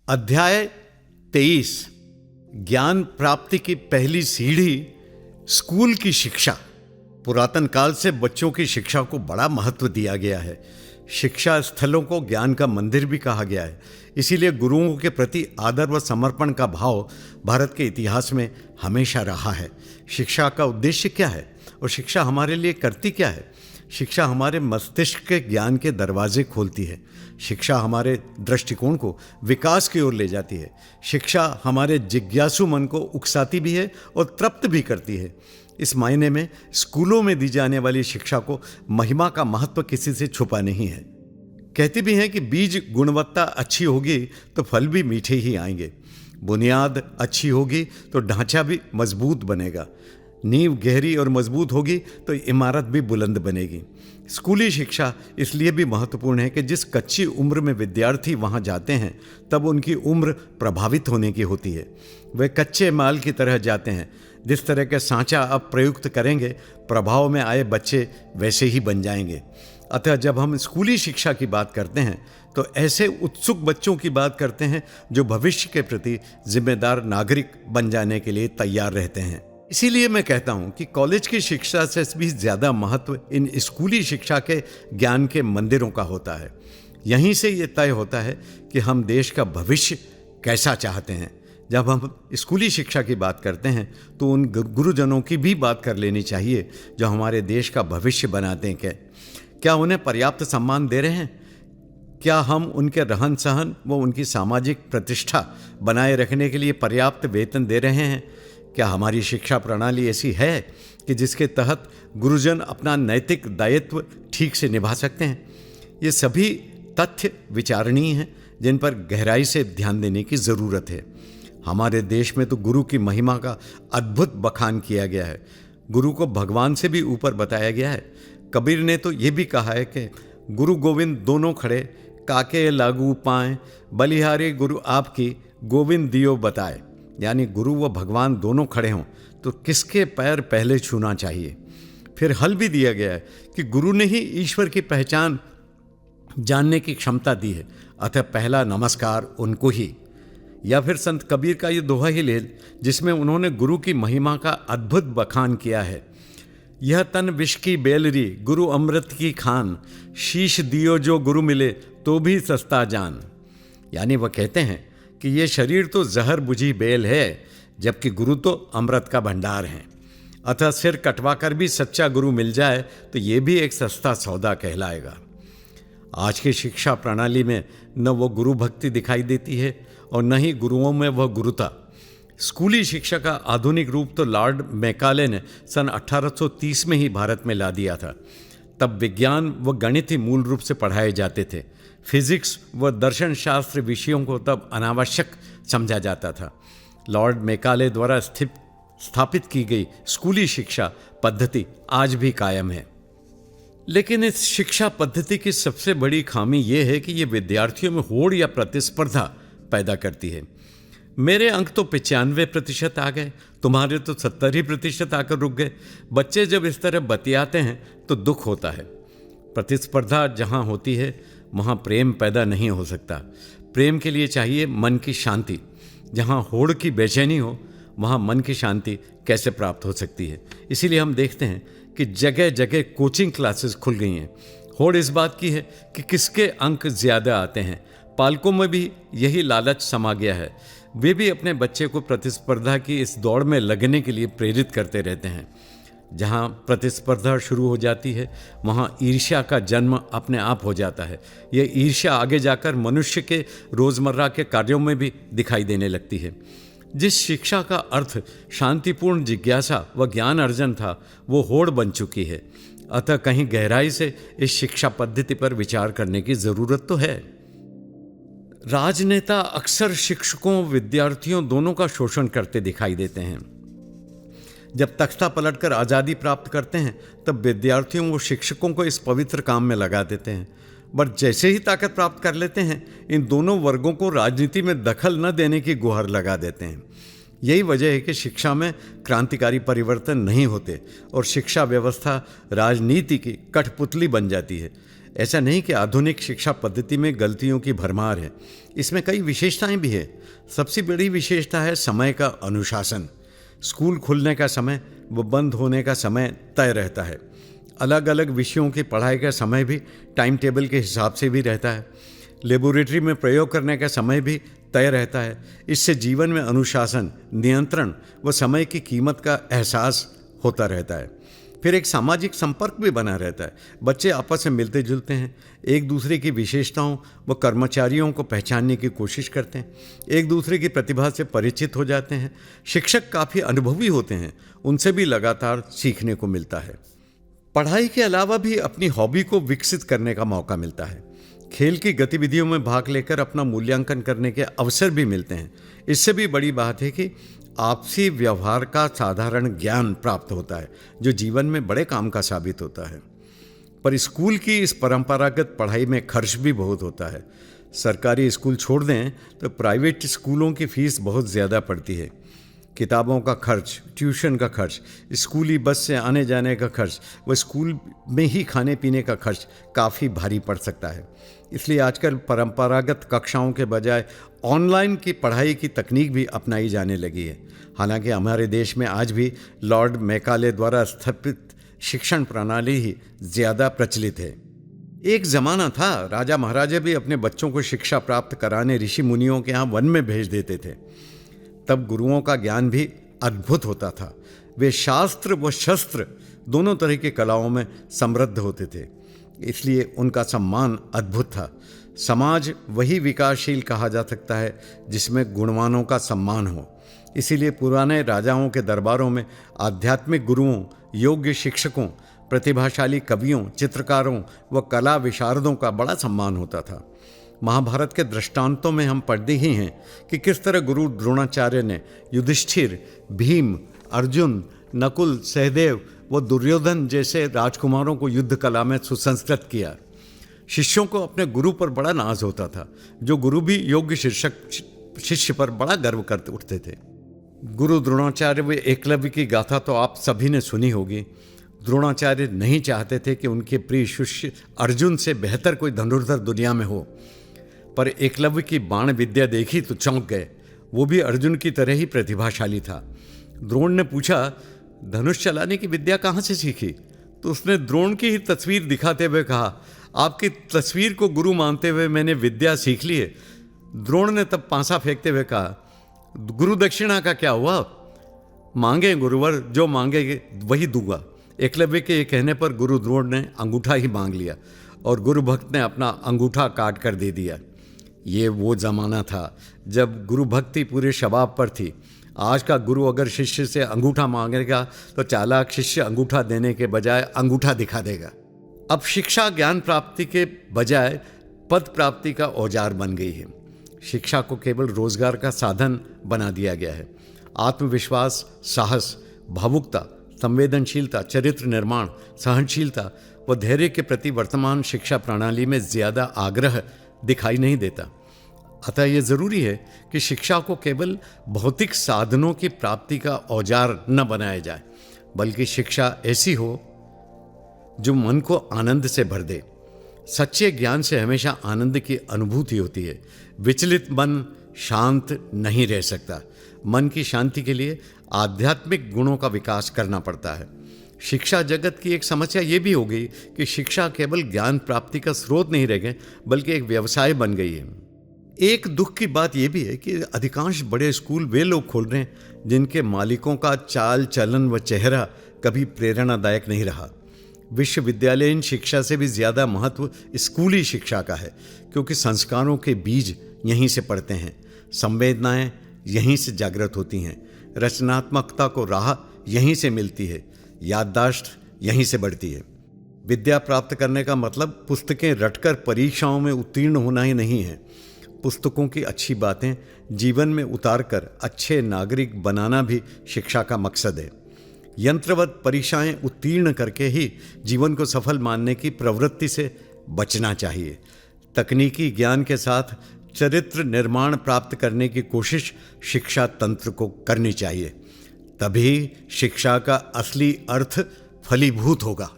अध्याय 23 ज्ञान प्राप्ति की पहली सीढ़ी स्कूल की शिक्षा। पुरातन काल से बच्चों की शिक्षा को बड़ा महत्व दिया गया है। शिक्षा स्थलों को ज्ञान का मंदिर भी कहा गया है। इसीलिए गुरुओं के प्रति आदर व समर्पण का भाव भारत के इतिहास में हमेशा रहा है। शिक्षा का उद्देश्य क्या है और शिक्षा हमारे लिए करती क्या है? शिक्षा हमारे मस्तिष्क के ज्ञान के दरवाजे खोलती है। शिक्षा हमारे दृष्टिकोण को विकास की ओर ले जाती है। शिक्षा हमारे जिज्ञासु मन को उकसाती भी है और तृप्त भी करती है। इस मायने में स्कूलों में दी जाने वाली शिक्षा को महिमा का महत्व किसी से छुपा नहीं है। कहती भी हैं कि बीज गुणवत्ता अच्छी होगी तो फल भी मीठे ही आएंगे। बुनियाद अच्छी होगी तो ढांचा भी मजबूत बनेगा। नींव गहरी और मजबूत होगी तो इमारत भी बुलंद बनेगी। स्कूली शिक्षा इसलिए भी महत्वपूर्ण है कि जिस कच्ची उम्र में विद्यार्थी वहाँ जाते हैं तब उनकी उम्र प्रभावित होने की होती है। वे कच्चे माल की तरह जाते हैं। जिस तरह के सांचा अब प्रयुक्त करेंगे प्रभाव में आए बच्चे वैसे ही बन जाएंगे। अतः जब हम स्कूली शिक्षा की बात करते हैं तो ऐसे उत्सुक बच्चों की बात करते हैं जो भविष्य के प्रति जिम्मेदार नागरिक बन जाने के लिए तैयार रहते हैं। इसीलिए मैं कहता हूं कि कॉलेज की शिक्षा से भी ज़्यादा महत्व इन स्कूली शिक्षा के ज्ञान के मंदिरों का होता है। यहीं से ये तय होता है कि हम देश का भविष्य कैसा चाहते हैं। जब हम स्कूली शिक्षा की बात करते हैं तो उन गुरुजनों की भी बात कर लेनी चाहिए जो हमारे देश का भविष्य बनाते हैं। क्या उन्हें पर्याप्त सम्मान दे रहे हैं? क्या हम उनके रहन सहन व उनकी सामाजिक प्रतिष्ठा बनाए रखने के लिए पर्याप्त वेतन दे रहे हैं? क्या हमारी शिक्षा प्रणाली ऐसी है कि जिसके तहत गुरुजन अपना नैतिक दायित्व ठीक से निभा सकते हैं? ये सभी तथ्य विचारणीय हैं जिन पर गहराई से ध्यान देने की ज़रूरत है। हमारे देश में तो गुरु की महिमा का अद्भुत बखान किया गया है। गुरु को भगवान से भी ऊपर बताया गया है। कबीर ने तो ये भी कहा है कि गुरु गोविंद दोनों खड़े, काके लागू पाएं, बलिहारी गुरु आपकी, गोविंद दियो बताए। यानी गुरु व भगवान दोनों खड़े हों तो किसके पैर पहले छूना चाहिए। फिर हल भी दिया गया है कि गुरु ने ही ईश्वर की पहचान जानने की क्षमता दी है, अतः पहला नमस्कार उनको ही। या फिर संत कबीर का ये दोहा ही ले जिसमें उन्होंने गुरु की महिमा का अद्भुत बखान किया है। यह तन विष की बेलरी, गुरु अमृत की खान, शीश दियो जो गुरु मिले तो भी सस्ता जान। यानी वह कहते हैं कि ये शरीर तो जहर बुझी बेल है जबकि गुरु तो अमृत का भंडार है। अतः सिर कटवा कर भी सच्चा गुरु मिल जाए तो ये भी एक सस्ता सौदा कहलाएगा। आज की शिक्षा प्रणाली में न वो गुरु भक्ति दिखाई देती है और न ही गुरुओं में वह गुरुता। स्कूली शिक्षा का आधुनिक रूप तो लॉर्ड मैकाले ने सन 1830 में ही भारत में ला दिया था। तब विज्ञान व गणित ही मूल रूप से पढ़ाए जाते थे। फिजिक्स व दर्शन शास्त्र विषयों को तब अनावश्यक समझा जाता था। लॉर्ड मैकाले द्वारा स्थापित की गई स्कूली शिक्षा पद्धति आज भी कायम है। लेकिन इस शिक्षा पद्धति की सबसे बड़ी खामी यह है कि ये विद्यार्थियों में होड़ या प्रतिस्पर्धा पैदा करती है। मेरे अंक तो 95% आ गए, तुम्हारे तो 70% आकर रुक गए। बच्चे जब इस तरह बतियाते हैं तो दुख होता है। प्रतिस्पर्धा जहाँ होती है वहाँ प्रेम पैदा नहीं हो सकता। प्रेम के लिए चाहिए मन की शांति। जहाँ होड़ की बेचैनी हो वहाँ मन की शांति कैसे प्राप्त हो सकती है? इसीलिए हम देखते हैं कि जगह जगह कोचिंग क्लासेस खुल गई हैं। होड़ इस बात की है कि किसके अंक ज़्यादा आते हैं। पालकों में भी यही लालच समा गया है। वे भी अपने बच्चे को प्रतिस्पर्धा की इस दौड़ में लगने के लिए प्रेरित करते रहते हैं। जहाँ प्रतिस्पर्धा शुरू हो जाती है वहाँ ईर्ष्या का जन्म अपने आप हो जाता है। यह ईर्ष्या आगे जाकर मनुष्य के रोज़मर्रा के कार्यों में भी दिखाई देने लगती है। जिस शिक्षा का अर्थ शांतिपूर्ण जिज्ञासा व ज्ञान अर्जन था वो होड़ बन चुकी है। अतः कहीं गहराई से इस शिक्षा पद्धति पर विचार करने की ज़रूरत तो है। राजनेता अक्सर शिक्षकों विद्यार्थियों दोनों का शोषण करते दिखाई देते हैं। जब तख्ता पलटकर आज़ादी प्राप्त करते हैं तब विद्यार्थियों व शिक्षकों को इस पवित्र काम में लगा देते हैं। पर जैसे ही ताकत प्राप्त कर लेते हैं इन दोनों वर्गों को राजनीति में दखल न देने की गुहार लगा देते हैं। यही वजह है कि शिक्षा में क्रांतिकारी परिवर्तन नहीं होते और शिक्षा व्यवस्था राजनीति की कठपुतली बन जाती है। ऐसा नहीं कि आधुनिक शिक्षा पद्धति में गलतियों की भरमार है, इसमें कई विशेषताएं भी है। सबसे बड़ी विशेषता है समय का अनुशासन। स्कूल खुलने का समय व बंद होने का समय तय रहता है। अलग अलग विषयों की पढ़ाई का समय भी टाइम टेबल के हिसाब से भी रहता है। लेबोरेटरी में प्रयोग करने का समय भी तय रहता है। इससे जीवन में अनुशासन, नियंत्रण व समय की कीमत का एहसास होता रहता है। फिर एक सामाजिक संपर्क भी बना रहता है। बच्चे आपस में मिलते जुलते हैं, एक दूसरे की विशेषताओं व कर्मचारियों को पहचानने की कोशिश करते हैं, एक दूसरे की प्रतिभा से परिचित हो जाते हैं। शिक्षक काफ़ी अनुभवी होते हैं, उनसे भी लगातार सीखने को मिलता है। पढ़ाई के अलावा भी अपनी हॉबी को विकसित करने का मौका मिलता है। खेल की गतिविधियों में भाग लेकर अपना मूल्यांकन करने के अवसर भी मिलते हैं। इससे भी बड़ी बात है कि आपसी व्यवहार का साधारण ज्ञान प्राप्त होता है, जो जीवन में बड़े काम का साबित होता है। पर स्कूल की इस परंपरागत पढ़ाई में खर्च भी बहुत होता है। सरकारी स्कूल छोड़ दें तो प्राइवेट स्कूलों की फीस बहुत ज़्यादा पड़ती है। किताबों का खर्च, ट्यूशन का खर्च, स्कूली बस से आने जाने का खर्च व स्कूल में ही खाने पीने का खर्च काफ़ी भारी पड़ सकता है। इसलिए आजकल परंपरागत कक्षाओं के बजाय ऑनलाइन की पढ़ाई की तकनीक भी अपनाई जाने लगी है। हालांकि हमारे देश में आज भी लॉर्ड मैकाले द्वारा स्थापित शिक्षण प्रणाली ही ज़्यादा प्रचलित है। एक ज़माना था, राजा महाराजा भी अपने बच्चों को शिक्षा प्राप्त कराने ऋषि मुनियों के यहाँ वन में भेज देते थे। तब गुरुओं का ज्ञान भी अद्भुत होता था। वे शास्त्र व शस्त्र दोनों तरह की कलाओं में समृद्ध होते थे, इसलिए उनका सम्मान अद्भुत था। समाज वही विकासशील कहा जा सकता है जिसमें गुणवानों का सम्मान हो। इसीलिए पुराने राजाओं के दरबारों में आध्यात्मिक गुरुओं, योग्य शिक्षकों, प्रतिभाशाली कवियों, चित्रकारों व कला विशारदों का बड़ा सम्मान होता था। महाभारत के दृष्टांतों में हम पढ़ते ही हैं कि किस तरह गुरु द्रोणाचार्य ने युधिष्ठिर, भीम, अर्जुन, नकुल, सहदेव व दुर्योधन जैसे राजकुमारों को युद्ध कला में सुसंस्कृत किया। शिष्यों को अपने गुरु पर बड़ा नाज होता था, जो गुरु भी योग्य शिष्य पर बड़ा गर्व करते उठते थे। गुरु द्रोणाचार्य व एकलव्य की गाथा तो आप सभी ने सुनी होगी। द्रोणाचार्य नहीं चाहते थे कि उनके प्रिय शिष्य अर्जुन से बेहतर कोई धनुर्धर दुनिया में हो, पर एकलव्य की बाण विद्या देखी तो चौंक गए। वो भी अर्जुन की तरह ही प्रतिभाशाली था। द्रोण ने पूछा, धनुष चलाने की विद्या कहाँ से सीखी? तो उसने द्रोण की ही तस्वीर दिखाते हुए कहा, आपकी तस्वीर को गुरु मानते हुए मैंने विद्या सीख ली है। द्रोण ने तब पांसा फेंकते हुए कहा, गुरु दक्षिणा का क्या हुआ? मांगे गुरुवर, जो मांगेगे वही दूंगा। एकलव्य के कहने पर गुरु द्रोण ने अंगूठा ही मांग लिया और गुरु भक्त ने अपना अंगूठा काट कर दे दिया। ये वो ज़माना था जब गुरु भक्ति पूरे शबाब पर थी। आज का गुरु अगर शिष्य से अंगूठा मांगेगा तो चालाक शिष्य अंगूठा देने के बजाय अंगूठा दिखा देगा। अब शिक्षा ज्ञान प्राप्ति के बजाय पद प्राप्ति का औजार बन गई है। शिक्षा को केवल रोजगार का साधन बना दिया गया है। आत्मविश्वास, साहस, भावुकता, संवेदनशीलता, चरित्र निर्माण, सहनशीलता व धैर्य के प्रति वर्तमान शिक्षा प्रणाली में ज़्यादा आग्रह दिखाई नहीं देता। अतः यह ज़रूरी है कि शिक्षा को केवल भौतिक साधनों की प्राप्ति का औजार न बनाया जाए, बल्कि शिक्षा ऐसी हो जो मन को आनंद से भर दे। सच्चे ज्ञान से हमेशा आनंद की अनुभूति होती है। विचलित मन शांत नहीं रह सकता। मन की शांति के लिए आध्यात्मिक गुणों का विकास करना पड़ता है। शिक्षा जगत की एक समस्या ये भी हो गई कि शिक्षा केवल ज्ञान प्राप्ति का स्रोत नहीं रह गए, बल्कि एक व्यवसाय बन गई है। एक दुख की बात यह भी है कि अधिकांश बड़े स्कूल वे लोग खोल रहे हैं जिनके मालिकों का चाल चलन व चेहरा कभी प्रेरणादायक नहीं रहा। विश्वविद्यालयीन शिक्षा से भी ज़्यादा महत्व स्कूली शिक्षा का है, क्योंकि संस्कारों के बीज यहीं से पड़ते हैं, संवेदनाएं यहीं से जागृत होती हैं, रचनात्मकता को राह यहीं से मिलती है, याददाश्त यहीं से बढ़ती है। विद्या प्राप्त करने का मतलब पुस्तकें रटकर परीक्षाओं में उत्तीर्ण होना ही नहीं है। पुस्तकों की अच्छी बातें जीवन में उतारकर अच्छे नागरिक बनाना भी शिक्षा का मकसद है। यंत्रवत परीक्षाएं उत्तीर्ण करके ही जीवन को सफल मानने की प्रवृत्ति से बचना चाहिए। तकनीकी ज्ञान के साथ चरित्र निर्माण प्राप्त करने की कोशिश शिक्षा तंत्र को करनी चाहिए। तभी शिक्षा का असली अर्थ फलीभूत होगा।